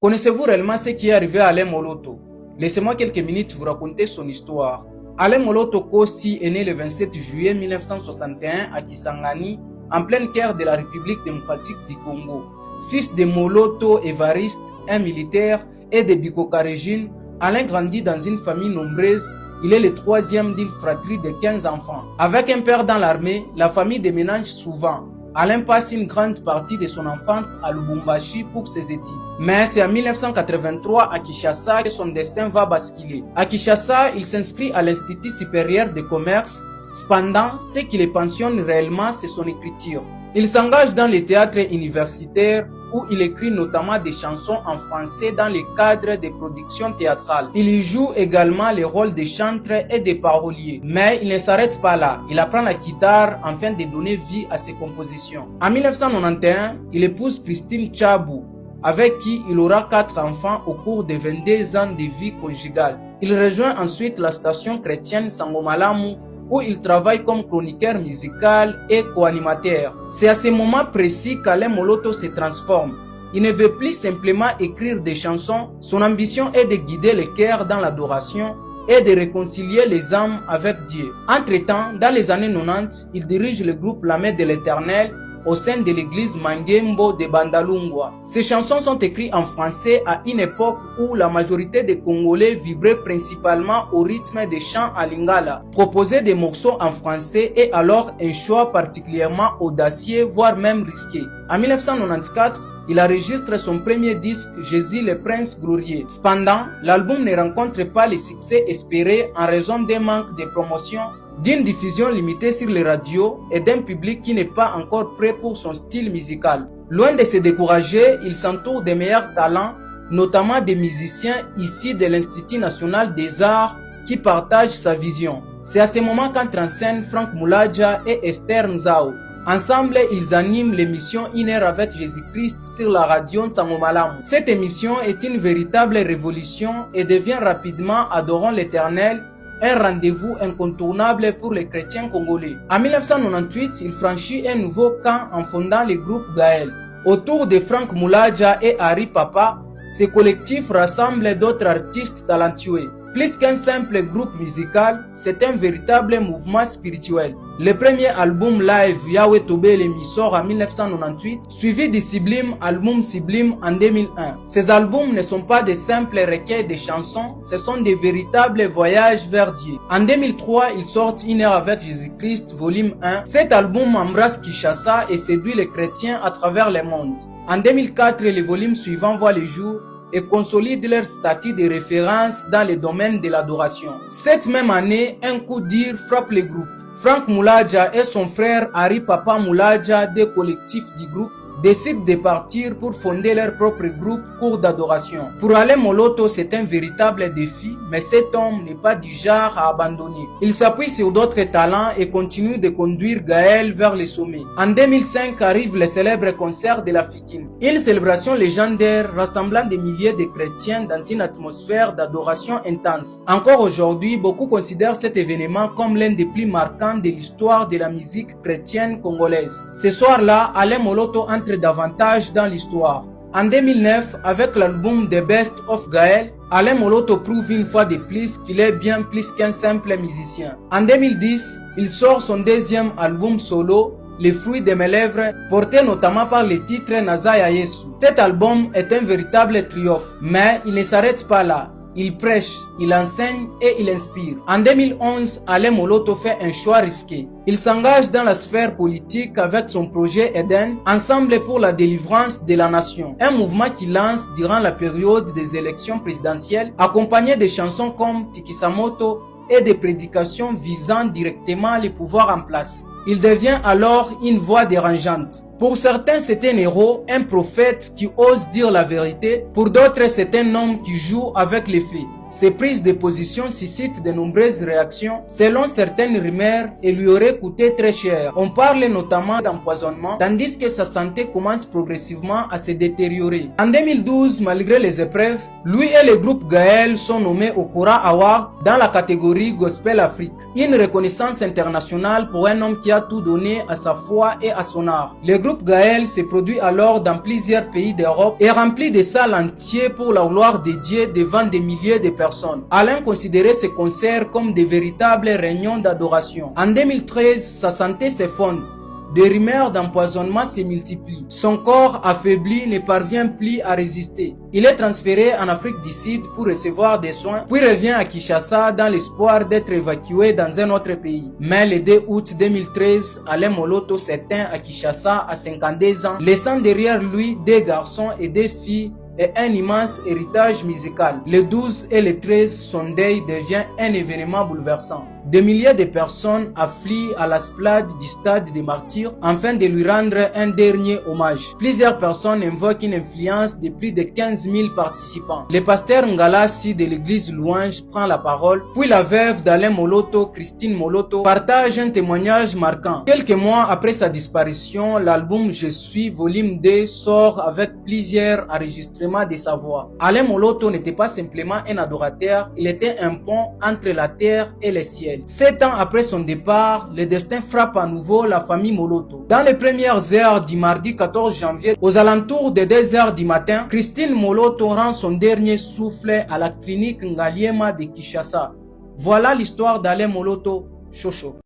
Connaissez-vous réellement ce qui est arrivé à Alain Moloto? Laissez-moi quelques minutes vous raconter son histoire. Alain Moloto Kossi est né le 27 juillet 1961 à Kisangani, en plein cœur de la République démocratique du Congo. Fils de Moloto Évariste, un militaire, et de Bikoka Régine, Alain grandit dans une famille nombreuse. Il est le troisième d'une fratrie de 15 enfants. Avec un père dans l'armée, la famille déménage souvent. Alain passe une grande partie de son enfance à Lubumbashi pour ses études. Mais c'est en 1983 à Kinshasa que son destin va basculer. À Kinshasa, il s'inscrit à l'Institut supérieur de commerce. Cependant, ce qui le pensionne réellement, c'est son écriture. Il s'engage dans les théâtres universitaires où il écrit notamment des chansons en français dans le cadre des productions théâtrales. Il y joue également les rôles de chantre et de parolier. Mais il ne s'arrête pas là. Il apprend la guitare afin de donner vie à ses compositions. En 1991, il épouse Christine Tchabou, avec qui il aura 4 enfants au cours de 22 ans de vie conjugale. Il rejoint ensuite la station chrétienne Sangomalamu, où il travaille comme chroniqueur musical et co-animateur. C'est à ce moment précis qu'Alain Moloto se transforme. Il ne veut plus simplement écrire des chansons, son ambition est de guider les cœurs dans l'adoration et de réconcilier les âmes avec Dieu. Entre-temps, dans les années 90, il dirige le groupe La Main de l'Éternel au sein de l'église Mangembo de Bandalungwa. Ces chansons sont écrites en français à une époque où la majorité des Congolais vibraient principalement au rythme des chants à Lingala. Proposer des morceaux en français est alors un choix particulièrement audacieux, voire même risqué. En 1994, il enregistre son premier disque, Jésus le Prince Glorieux. Cependant, l'album ne rencontre pas le succès espéré en raison d'un manque de promotion, d'une diffusion limitée sur les radios et d'un public qui n'est pas encore prêt pour son style musical. Loin de se décourager, il s'entoure des meilleurs talents, notamment des musiciens issus de l'Institut national des arts qui partagent sa vision. C'est à ce moment qu'entrent en scène Franck Moulaja et Esther Nzao. Ensemble, ils animent l'émission Une heure avec Jésus-Christ sur la radio Sangomalamu. Cette émission est une véritable révolution et devient rapidement Adorons l'Éternel, un rendez-vous incontournable pour les chrétiens congolais. En 1998, il franchit un nouveau camp en fondant le groupe Gaël. Autour de Franck Moulaja et Harry Papa, ce collectif rassemble d'autres artistes talentueux. Plus qu'un simple groupe musical, c'est un véritable mouvement spirituel. Le premier album live Yahweh Tobelemi sort en 1998, suivi du sublime album Sublime en 2001. Ces albums ne sont pas de simples recueils de chansons, ce sont des véritables voyages vers Dieu. En 2003, il sort Une heure avec Jésus-Christ, volume 1. Cet album embrasse Kinshasa et séduit les chrétiens à travers le monde. En 2004, le volume suivant voit le jour et consolide leur statut de référence dans le domaine de l'adoration. Cette même année, un coup dur frappe le groupe. Franck Moulaja et son frère Harry Papa Moulaja, des collectifs du groupe, décident de partir pour fonder leur propre groupe cours d'adoration. Pour Alain Moloto, c'est un véritable défi, mais cet homme n'est pas du genre à abandonner. Il s'appuie sur d'autres talents et continue de conduire Gaël vers les sommets. En 2005 arrive le célèbre concert de la Fikine, une célébration légendaire rassemblant des milliers de chrétiens dans une atmosphère d'adoration intense. Encore aujourd'hui, beaucoup considèrent cet événement comme l'un des plus marquants de l'histoire de la musique chrétienne congolaise. Ce soir-là, Alain Moloto entre davantage dans l'histoire. En 2009, avec l'album The Best of Gaël, Alain Moloto prouve une fois de plus qu'il est bien plus qu'un simple musicien. En 2010, il sort son deuxième album solo, Les fruits de mes lèvres, porté notamment par le titre Nazaya Yesu. Cet album est un véritable triomphe, mais il ne s'arrête pas là. Il prêche, il enseigne et il inspire. En 2011, Alain Moloto fait un choix risqué. Il s'engage dans la sphère politique avec son projet Eden, Ensemble pour la délivrance de la nation. Un mouvement qu'il lance durant la période des élections présidentielles, accompagné de chansons comme Tikisamoto et des prédications visant directement les pouvoirs en place. Il devient alors une voix dérangeante. Pour certains, c'est un héros, un prophète qui ose dire la vérité. Pour d'autres, c'est un homme qui joue avec les faits. Ces prises de position suscitent de nombreuses réactions. Selon certaines rumeurs, elle lui aurait coûté très cher. On parle notamment d'empoisonnement, tandis que sa santé commence progressivement à se détériorer. En 2012, malgré les épreuves, lui et le groupe Gaël sont nommés au Kora Award dans la catégorie Gospel Afrique. Une reconnaissance internationale pour un homme qui a tout donné à sa foi et à son art. Le groupe Gaël se produit alors dans plusieurs pays d'Europe et remplit des salles entières pour la gloire de Dieu devant des milliers de personnes. Alain considérait ces concerts comme de véritables réunions d'adoration. En 2013, sa santé s'effondre. Des rumeurs d'empoisonnement se multiplient. Son corps affaibli ne parvient plus à résister. Il est transféré en Afrique du Sud pour recevoir des soins, puis revient à Kinshasa dans l'espoir d'être évacué dans un autre pays. Mais le 2 août 2013, Alain Moloto s'éteint à Kinshasa à 52 ans, laissant derrière lui deux garçons et deux filles et un immense héritage musical. Le 12 et le 13, son deuil devient un événement bouleversant. Des milliers de personnes affluent à l'esplanade du stade des Martyrs afin de lui rendre un dernier hommage. Plusieurs personnes invoquent une influence de plus de 15 000 participants. Le pasteur Ngalassi de l'église Louange prend la parole, puis la veuve d'Alain Moloto, Christine Moloto, partage un témoignage marquant. Quelques mois après sa disparition, l'album Je suis volume 2 sort avec plusieurs enregistrements de sa voix. Alain Moloto n'était pas simplement un adorateur, il était un pont entre la terre et le ciel. 7 ans après son départ, le destin frappe à nouveau la famille Moloto. Dans les premières heures du mardi 14 janvier, aux alentours de 2 heures du matin, Christine Moloto rend son dernier souffle à la clinique Ngaliema de Kinshasa. Voilà l'histoire d'Alain Moloto Chocho.